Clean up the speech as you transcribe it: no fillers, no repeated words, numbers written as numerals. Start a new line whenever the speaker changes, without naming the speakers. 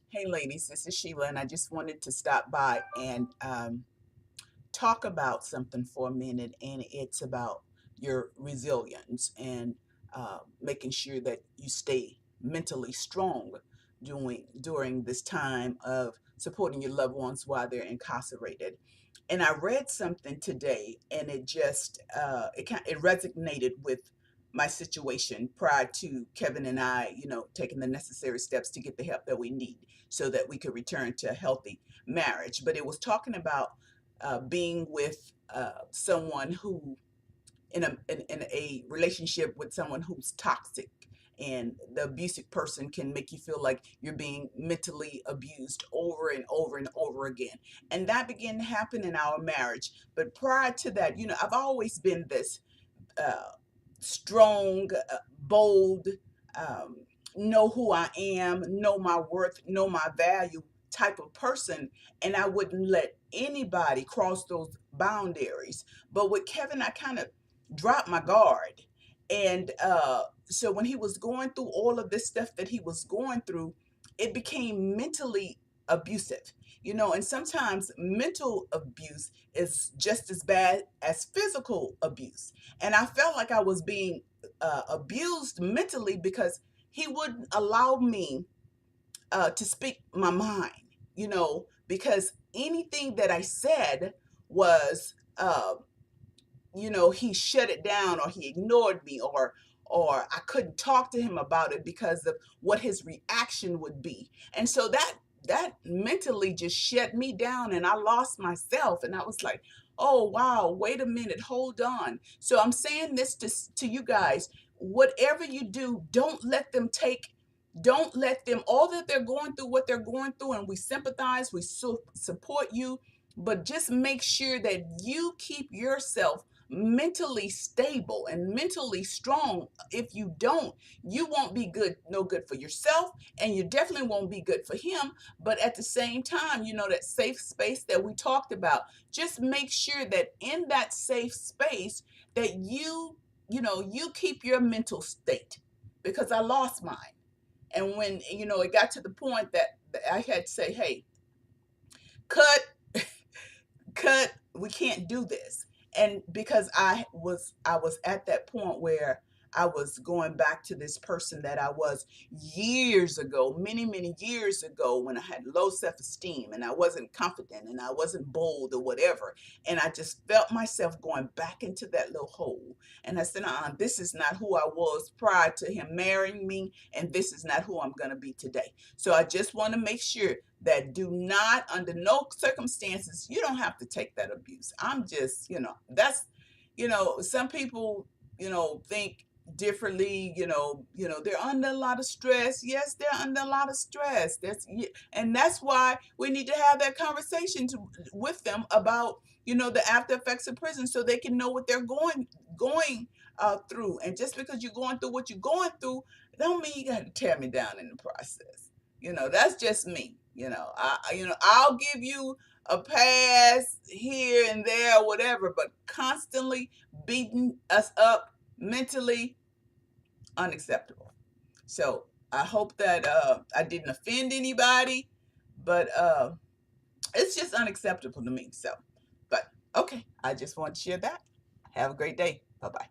Hey, ladies, this is Sheila, and I just wanted to stop by and talk about something for a minute, and it's about your resilience and making sure that you stay mentally strong during this time of supporting your loved ones while they're incarcerated. And I read something today, and it resonated with my situation prior to Kevin and I, taking the necessary steps to get the help that we need so that we could return to a healthy marriage. But it was talking about being with someone who in a relationship with someone who's toxic, and the abusive person can make you feel like you're being mentally abused over and over and over again. And that began to happen in our marriage. But prior to that, I've always been this uh, strong, bold, um, know who I am, know my worth, know my value type of person. And I wouldn't let anybody cross those boundaries. But with Kevin, I kind of dropped my guard. And so when he was going through all of this stuff that he was going through, it became mentally abusive. And sometimes mental abuse is just as bad as physical abuse. And I felt like I was being abused mentally because he wouldn't allow me to speak my mind, because anything that I said was, he shut it down, or he ignored me, or I couldn't talk to him about it because of what his reaction would be. And so that mentally just shut me down, and I lost myself, and I was like, oh wow, wait a minute, hold on. So I'm saying this to you guys: whatever you do, don't let them, all that they're going through, what they're going through, and we sympathize, we support you, but just make sure that you keep yourself mentally stable and mentally strong. If you don't, you won't be good, no good for yourself, and you definitely won't be good for him. But at the same time, that safe space that we talked about, just make sure that in that safe space that you keep your mental state, because I lost mine. And when it got to the point that I had to say, hey, cut, cut, we can't do this. And because I was at that point where I was going back to this person that I was years ago, many many years ago, when I had low self-esteem and I wasn't confident and I wasn't bold or whatever. And I just felt myself going back into that little hole. And I said, this is not who I was prior to him marrying me, and this is not who I'm going to be today. So I just want to make sure that do not, under no circumstances, you don't have to take that abuse. I'm just, that's, some people, think differently. They're under a lot of stress. Yes, they're under a lot of stress. And that's why we need to have that conversation with them about, the after effects of prison, so they can know what they're going through. And just because you're going through what you're going through, don't mean you got to tear me down in the process. That's just me. I'll give you a pass here and there, whatever, but constantly beating us up mentally, unacceptable. So I hope that I didn't offend anybody, but it's just unacceptable to me. So, but okay, I just want to share that. Have a great day. Bye bye.